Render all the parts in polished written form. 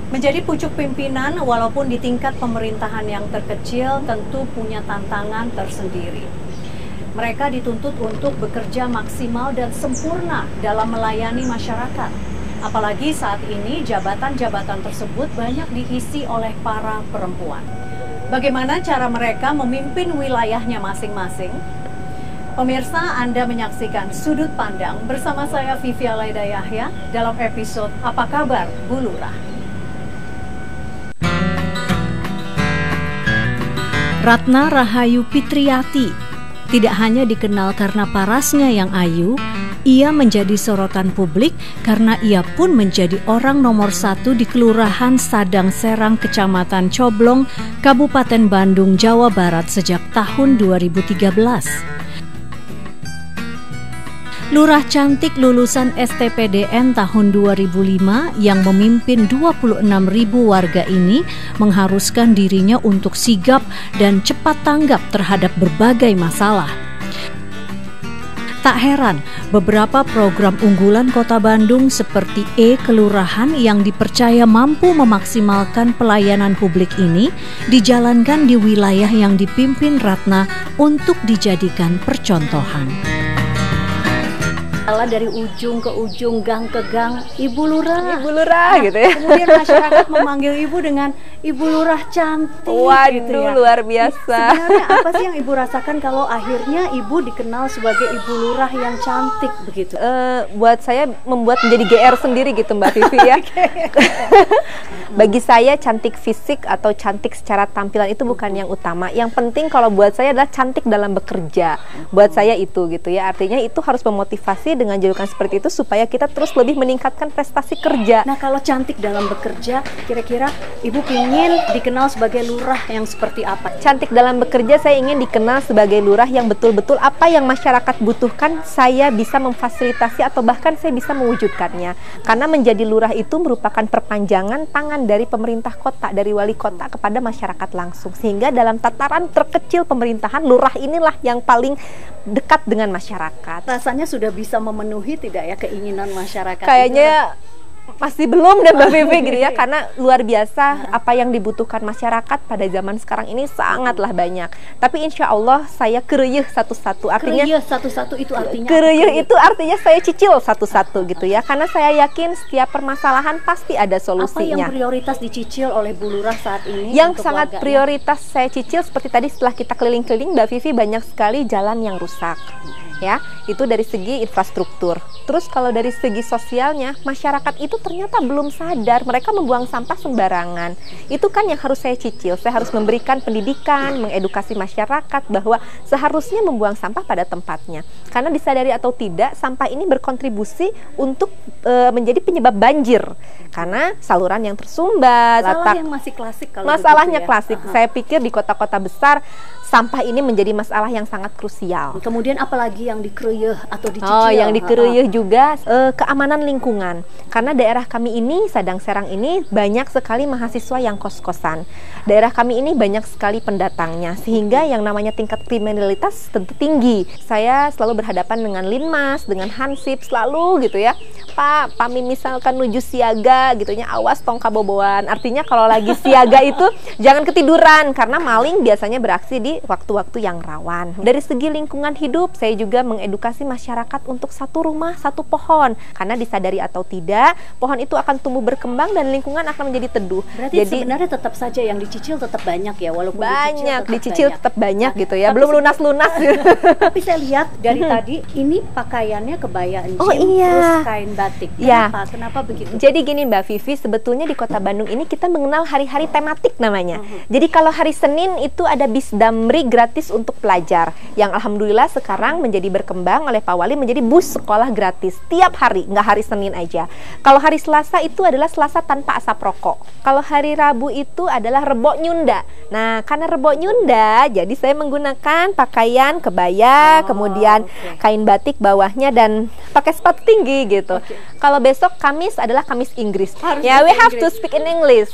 Menjadi pucuk pimpinan walaupun di tingkat pemerintahan yang terkecil tentu punya tantangan tersendiri. Mereka dituntut untuk bekerja maksimal dan sempurna dalam melayani masyarakat. Apalagi saat ini jabatan-jabatan tersebut banyak diisi oleh para perempuan. Bagaimana cara mereka memimpin wilayahnya masing-masing? Pemirsa, Anda menyaksikan Sudut Pandang bersama saya Vivi Alaida Yahya dalam episode Apa Kabar Bu Lurah? Ratna Rahayu Fitriati tidak hanya dikenal karena parasnya yang ayu, ia menjadi sorotan publik karena ia pun menjadi orang nomor 1 di Kelurahan Sadang Serang, Kecamatan Coblong, Kabupaten Bandung, Jawa Barat sejak tahun 2013. Lurah cantik lulusan STPDN tahun 2005 yang memimpin 26.000 warga ini mengharuskan dirinya untuk sigap dan cepat tanggap terhadap berbagai masalah. Tak heran, beberapa program unggulan Kota Bandung seperti E-Kelurahan yang dipercaya mampu memaksimalkan pelayanan publik ini dijalankan di wilayah yang dipimpin Ratna untuk dijadikan percontohan. Dari ujung ke ujung, gang ke gang, Ibu Lurah. Ibu Lurah gitu ya. Kemudian masyarakat memanggil Ibu dengan Ibu Lurah cantik. Waduh, gitu ya. Luar biasa. Sebenarnya apa sih yang Ibu rasakan kalau akhirnya Ibu dikenal sebagai Ibu Lurah yang cantik begitu? Buat saya membuat menjadi GR sendiri gitu Mbak Vivi ya. Bagi saya cantik fisik atau cantik secara tampilan itu bukan yang utama. Yang penting kalau buat saya adalah cantik dalam bekerja. Buat saya itu gitu ya. Artinya itu harus memotivasi dengan julukan seperti itu supaya kita terus lebih meningkatkan prestasi kerja. Nah, kalau cantik dalam bekerja, kira-kira Ibu ingin dikenal sebagai lurah yang seperti apa? Cantik dalam bekerja, saya ingin dikenal sebagai lurah yang betul-betul apa yang masyarakat butuhkan, saya bisa memfasilitasi atau bahkan saya bisa mewujudkannya. Karena menjadi lurah itu merupakan perpanjangan tangan dari pemerintah kota, dari wali kota kepada masyarakat langsung. Sehingga dalam tataran terkecil pemerintahan, lurah inilah yang paling dekat dengan masyarakat. Rasanya sudah bisa memenuhi tidak ya keinginan masyarakat? Kayaknya masih belum deh Mbak Vivi gitu ya, karena luar biasa apa yang dibutuhkan masyarakat pada zaman sekarang ini sangatlah banyak. Tapi insya Allah saya kereyeh satu-satu. Artinya kereyeh satu-satu itu artinya kereyeh itu artinya saya cicil satu-satu gitu ya, karena saya yakin setiap permasalahan pasti ada solusinya. Apa yang prioritas dicicil oleh Bu Lurah saat ini? Yang sangat prioritas saya cicil seperti tadi setelah kita keliling-keliling Mbak Vivi, banyak sekali jalan yang rusak. Ya, itu dari segi infrastruktur. Terus kalau dari segi sosialnya, masyarakat itu ternyata belum sadar mereka membuang sampah sembarangan. Itu kan yang harus saya cicil. Saya harus memberikan pendidikan, mengedukasi masyarakat bahwa seharusnya membuang sampah pada tempatnya. Karena disadari atau tidak, sampah ini berkontribusi untuk menjadi penyebab banjir. Karena saluran yang tersumbat, masalah yang masih klasik kalau masalahnya begitu ya? klasik. Saya pikir di kota-kota besar sampah ini menjadi masalah yang sangat krusial. Kemudian apalagi yang dikeruyeh atau dicicil? Oh, yang dikeruyeh juga keamanan lingkungan. Karena daerah kami ini, Sadang Serang ini, banyak sekali mahasiswa yang kos-kosan. Daerah kami ini banyak sekali pendatangnya, sehingga yang namanya tingkat kriminalitas tentu tinggi. Saya selalu berhadapan dengan Linmas, dengan Hansip, selalu gitu ya. Pak, kami misalkan nuju siaga gitu ya, awas tong kaboboan. Artinya kalau lagi siaga itu jangan ketiduran, karena maling biasanya beraksi di waktu-waktu yang rawan. Dari segi lingkungan hidup, saya juga mengedukasi masyarakat untuk satu rumah, satu pohon. Karena disadari atau tidak, pohon itu akan tumbuh berkembang dan lingkungan akan menjadi teduh. Berarti jadi sebenarnya tetap saja yang dicicil tetap banyak ya, walaupun banyak, dicicil tetap banyak gitu ya. Tapi belum lunas-lunas. Tapi saya lihat dari tadi, ini pakaiannya kebaya enjin, iya, terus kain batik. Kenapa? Kenapa begitu? Jadi gini Mbak Vivi, sebetulnya di Kota Bandung ini kita mengenal hari-hari tematik namanya. Jadi kalau hari Senin itu ada Bisdamri gratis untuk pelajar, yang alhamdulillah sekarang menjadi berkembang oleh Pak Wali menjadi bus sekolah gratis tiap hari, nggak hari Senin aja. Kalau hari Selasa itu adalah Selasa tanpa asap rokok. Kalau hari Rabu itu adalah Rebo Nyunda. Nah, karena Rebo Nyunda, jadi saya menggunakan pakaian kebaya, kemudian kain batik bawahnya dan pakai sepatu tinggi gitu. Kalau besok Kamis adalah Kamis Inggris. Harus Ya, we bahasa have to Inggris. speak in English.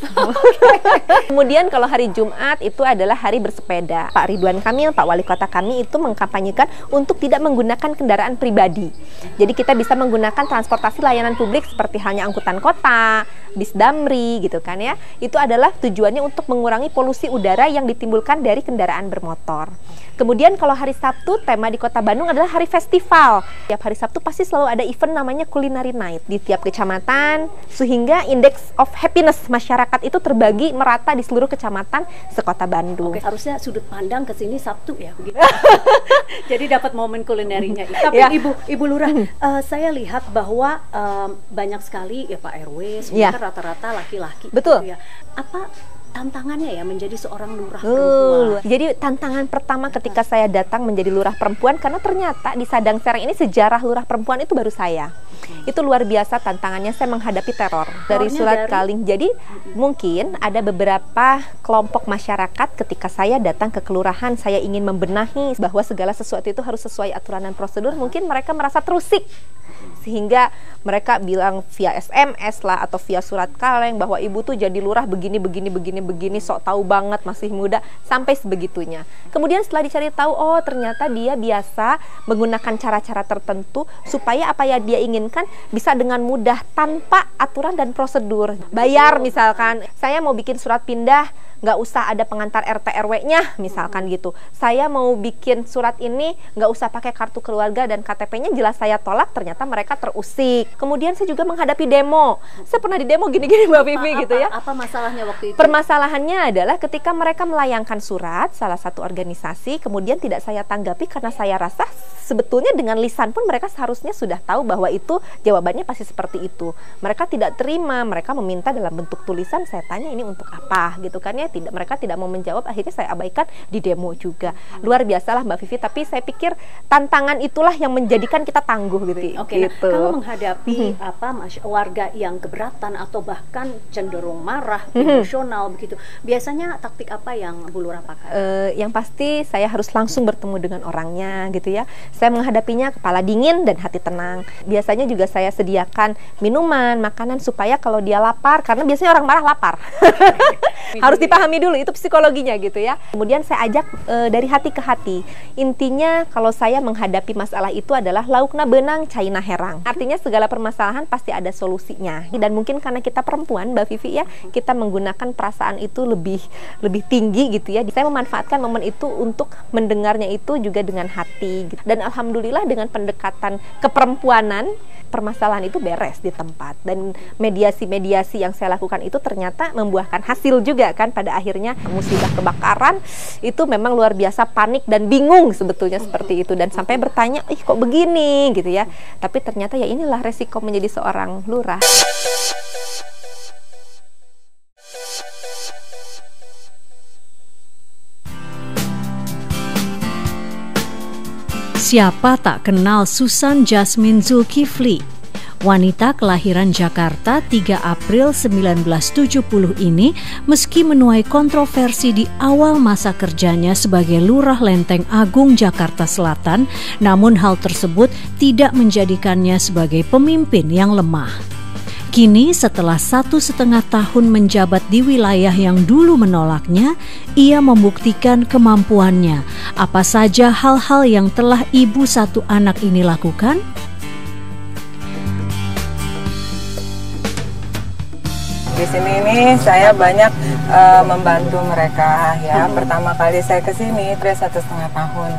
Kemudian kalau hari Jumat itu adalah hari bersepeda. Pak Ridwan Kamil, Pak Wali Kota kami itu mengkampanyekan untuk tidak menggunakan kendaraan pribadi. Jadi kita bisa menggunakan transportasi layanan publik seperti halnya angkutan kota, bis damri gitu kan ya. Itu adalah tujuannya untuk mengurangi polusi udara yang ditimbulkan dari kendaraan bermotor. Kemudian kalau hari Sabtu, tema di Kota Bandung adalah hari festival. Tiap hari Sabtu pasti selalu ada event namanya Culinary Night di tiap kecamatan, sehingga indeks of happiness masyarakat itu terbagi merata di seluruh kecamatan sekota Bandung. Oke, harusnya sudut pandang ke sini Sabtu ya begitu. Jadi dapat momen kulinerinya. Tapi Ya. Ibu Lurah, saya lihat bahwa banyak sekali ya Pak RW, semua Ya. kan rata-rata laki-laki. Betul. Gitu ya. Apa tantangannya ya menjadi seorang lurah perempuan? Jadi tantangan pertama ketika saya datang menjadi lurah perempuan, karena ternyata di Sadang Serang ini sejarah lurah perempuan itu baru saya. Itu luar biasa tantangannya, saya menghadapi teror dari Surat Kaling. Jadi mungkin ada beberapa kelompok masyarakat ketika saya datang ke kelurahan, saya ingin membenahi bahwa segala sesuatu itu harus sesuai aturan dan prosedur, mungkin mereka merasa terusik. Sehingga mereka bilang via SMS lah atau via surat kaleng bahwa ibu tuh jadi lurah begini, sok tahu banget, masih muda, sampai sebegitunya. Kemudian setelah dicari tahu, oh ternyata dia biasa menggunakan cara-cara tertentu supaya apa yang dia inginkan bisa dengan mudah tanpa aturan dan prosedur. Bayar misalkan, saya mau bikin surat pindah, nggak usah ada pengantar RT RW-nya misalkan gitu. Saya mau bikin surat ini nggak usah pakai kartu keluarga dan KTP-nya jelas saya tolak, ternyata mereka terusik. Kemudian saya juga menghadapi demo. Saya pernah di demo gini-gini Mbak Vivi gitu ya. Apa masalahnya waktu itu? Permasalahannya adalah ketika mereka melayangkan surat salah satu organisasi, kemudian tidak saya tanggapi karena saya rasa sebetulnya dengan lisan pun mereka seharusnya sudah tahu bahwa itu jawabannya pasti seperti itu. Mereka tidak terima, mereka meminta dalam bentuk tulisan. Saya tanya ini untuk apa gitu kan ya. Mereka tidak mau menjawab, akhirnya saya abaikan di demo juga. Luar biasalah Mbak Vivi, tapi saya pikir tantangan itulah yang menjadikan kita tangguh gitu. Oke, gitu. nah, kalau menghadapi warga yang keberatan atau bahkan cenderung marah, emosional begitu, biasanya taktik apa yang Bu Lurah pakai? Yang pasti saya harus langsung bertemu dengan orangnya gitu ya. Saya menghadapinya kepala dingin dan hati tenang. Biasanya juga saya sediakan minuman, makanan supaya kalau dia lapar, karena biasanya orang marah lapar. Harus dipahami dulu, itu psikologinya gitu ya. Kemudian saya ajak dari hati ke hati. Intinya kalau saya menghadapi masalah itu adalah laukna benang caina herang. Artinya segala permasalahan pasti ada solusinya. Dan mungkin karena kita perempuan Mbak Vivi ya, kita menggunakan perasaan itu lebih tinggi gitu ya. Saya memanfaatkan momen itu untuk mendengarnya itu juga dengan hati. Dan alhamdulillah dengan pendekatan keperempuanan, permasalahan itu beres di tempat. Dan mediasi-mediasi yang saya lakukan itu ternyata membuahkan hasil juga kan. Pada akhirnya musibah kebakaran itu memang luar biasa, panik dan bingung sebetulnya seperti itu. Dan sampai bertanya, ih kok begini gitu ya. Tapi ternyata ya inilah resiko menjadi seorang lurah. Siapa tak kenal Susan Jasmine Zulkifli? Wanita kelahiran Jakarta 3 April 1970 ini meski menuai kontroversi di awal masa kerjanya sebagai Lurah Lenteng Agung Jakarta Selatan, namun hal tersebut tidak menjadikannya sebagai pemimpin yang lemah. Kini setelah 1,5 tahun menjabat di wilayah yang dulu menolaknya, ia membuktikan kemampuannya. Apa saja hal-hal yang telah ibu satu anak ini lakukan? Di sini ini saya banyak membantu mereka ya. Pertama kali saya ke sini itu 1,5 tahun.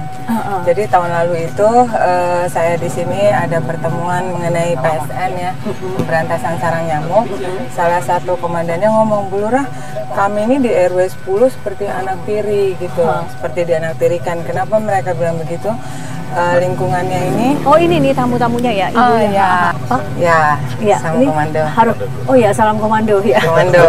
Jadi tahun lalu itu saya di sini ada pertemuan mengenai PSN ya, pemberantasan sarang nyamuk. Salah satu komandannya ngomong, Bu Lurah, kami ini di RW 10 seperti anak tiri gitu, seperti dianaktirikan. Kenapa mereka bilang begitu? Lingkungannya ini. Oh ini nih tamu-tamunya ya, ibu yang ya. apa? Ya, salam ini komando. Oh ya, salam komando ya. Komando.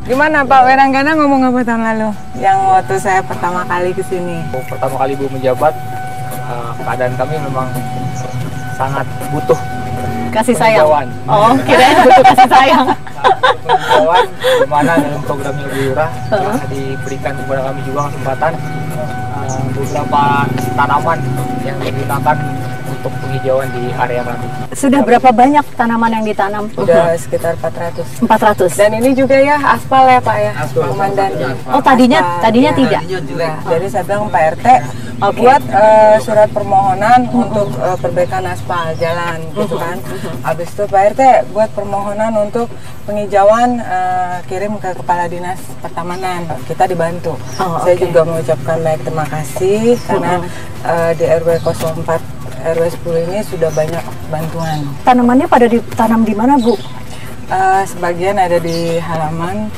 Gimana Pak Weranggana ngomong apa tahun lalu? Yang waktu saya pertama kali ke sini. Pertama kali Ibu menjabat, keadaan kami memang sangat butuh Kasih sayang. peninjauan. Oh, kirain butuh kasih sayang. Peninjauan di mana dalam programnya Ibu Lurah telah diberikan kepada kami juga kesempatan beberapa tanaman yang digunakan untuk penghijauan di area kami. Sudah berapa banyak tanaman yang ditanam? Udah sekitar 400. 400. Dan ini juga ya aspal ya Pak ya, Komandan. Oh tadinya ya. tidak. Ya, jadi saya bilang Pak RT buat surat permohonan untuk perbaikan aspal jalan gitu kan. Habis itu Pak RT buat permohonan untuk penghijauan, kirim ke Kepala Dinas Pertamanan. Kita dibantu. Saya juga mengucapkan banyak terima kasih karena di RW 04 RW 10 ini sudah banyak bantuan. Tanamannya pada ditanam di mana, Bu? Sebagian ada di halaman.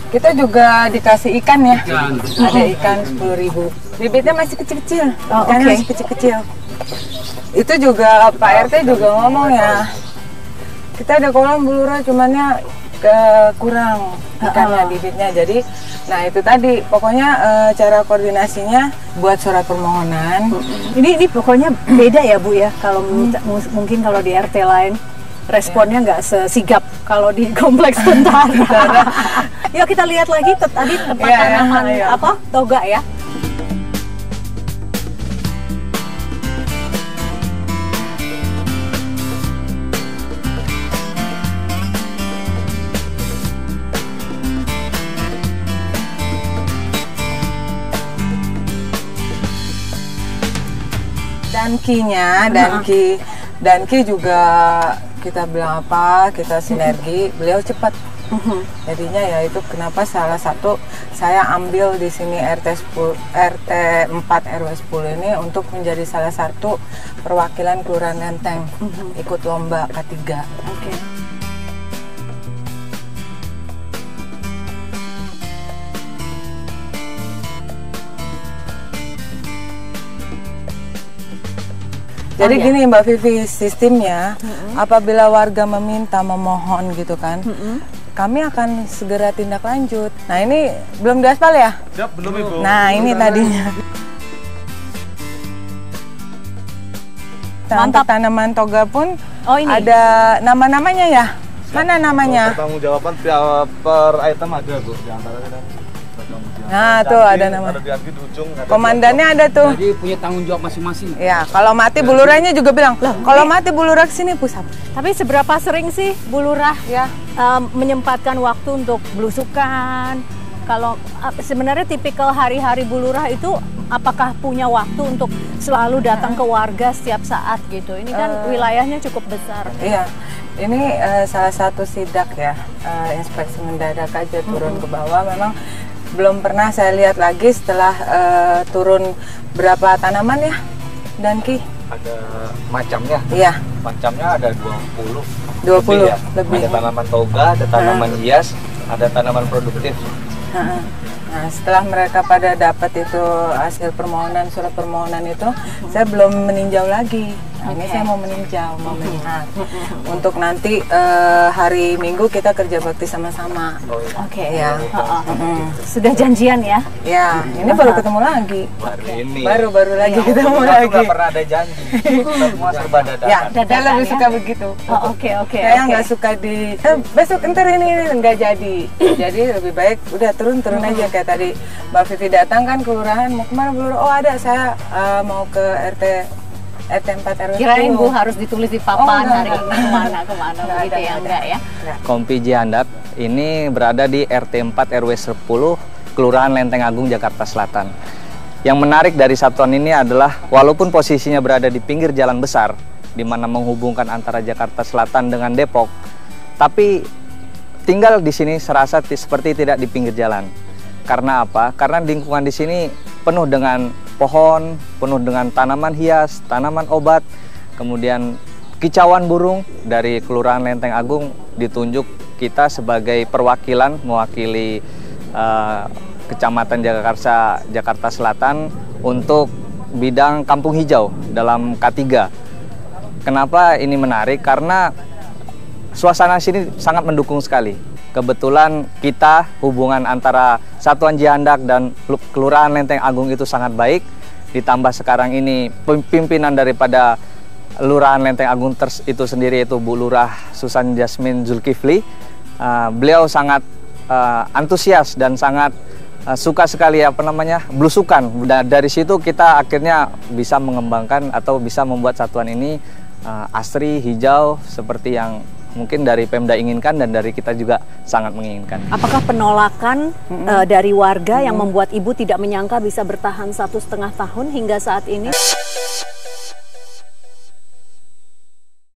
Kita juga dikasih ikan ya. Ada ikan 10.000. Bibitnya masih kecil-kecil. Ikannya masih kecil-kecil. Itu juga Pak RT juga ngomong ya. Kita ada kolam bulura cumannya kurang ikannya, bibitnya. Jadi nah itu tadi pokoknya cara koordinasinya buat surat permohonan. Ini pokoknya beda ya Bu ya, kalau mungkin kalau di RT lain responnya nggak sesigap kalau di kompleks tentara. Yuk kita lihat lagi tadi tempat tanaman apa toga ya. Danki juga kita bilang apa, kita sinergi, beliau cepat. Jadinya ya itu kenapa salah satu saya ambil di sini RT 4 RW 10 ini untuk menjadi salah satu perwakilan Kelurahan Lenteng ikut lomba K3. Jadi gini Mbak Vivi, sistemnya apabila warga memohon gitu kan, kami akan segera tindak lanjut. Nah ini belum diaspal ya? Siap, belum Ibu. Nah ini tadinya. Mantap. Untuk tanaman toga pun ada nama-namanya ya? Mana namanya? Pertanggungjawaban per item ada Bu, di antaranya. Nah tuh ada nama. Komandannya ada tuh. Jadi punya tanggung jawab masing-masing. Ya, kalau mati bulurahnya juga bilang, kalau mati bulurah kesini pusat. Tapi seberapa sering sih bulurah menyempatkan waktu untuk belusukan? Kalau sebenarnya tipikal hari-hari bulurah itu apakah punya waktu untuk selalu datang ke warga setiap saat gitu? Ini kan wilayahnya cukup besar. Iya. Ini salah satu sidak ya, inspeksi mendadak aja turun ke bawah. Memang belum pernah saya lihat lagi setelah turun berapa tanaman ya, Danki? Ada macamnya. Iya. Macamnya ada 20 lebih. Ada tanaman toga, ada tanaman hias, ada tanaman produktif. Nah, setelah mereka pada dapat itu hasil permohonan, surat permohonan itu, saya belum meninjau lagi. Nah, ini saya mau meninjau, mau melihat. Untuk nanti hari Minggu kita kerja bakti sama-sama. Ya. Sudah janjian ya? Ya, ini baru ketemu lagi. Ini. Baru lagi ketemu lagi. Nggak pernah ada janji. Semua serba dadakan. Ya, saya lebih suka begitu. Saya nggak suka di besok ntar ini nggak jadi. Jadi lebih baik udah turun aja kayak tadi Mbak Vivi datang kan kelurahan mau kemana bulurah? Oh ada, saya mau ke RT 4 RW 10. Kirain Bu harus ditulis di papan hari ini kemana begitu ya, enggak ya? Kompi Jihandak ini berada di RT 4 RW 10 Kelurahan Lenteng Agung, Jakarta Selatan. Yang menarik dari satuan ini adalah walaupun posisinya berada di pinggir jalan besar di mana menghubungkan antara Jakarta Selatan dengan Depok, tapi tinggal di sini serasa seperti tidak di pinggir jalan. Karena apa? Karena lingkungan di sini penuh dengan pohon, penuh dengan tanaman hias, tanaman obat, kemudian kicauan burung. Dari Kelurahan Lenteng Agung ditunjuk kita sebagai perwakilan mewakili Kecamatan Jagakarsa, Jakarta Selatan untuk bidang kampung hijau dalam K3. Kenapa ini menarik? Karena suasana sini sangat mendukung sekali. Kebetulan kita hubungan antara Satuan Jihandak dan Kelurahan Lenteng Agung itu sangat baik. Ditambah sekarang ini pimpinan daripada Kelurahan Lenteng Agung itu sendiri itu Bu Lurah Susan Jasmine Zulkifli. Beliau sangat antusias dan sangat suka sekali belusukan. Dari situ kita akhirnya bisa mengembangkan atau bisa membuat satuan ini asri, hijau seperti yang mungkin dari Pemda inginkan dan dari kita juga sangat menginginkan. Apakah penolakan dari warga yang membuat Ibu tidak menyangka bisa bertahan 1,5 tahun hingga saat ini?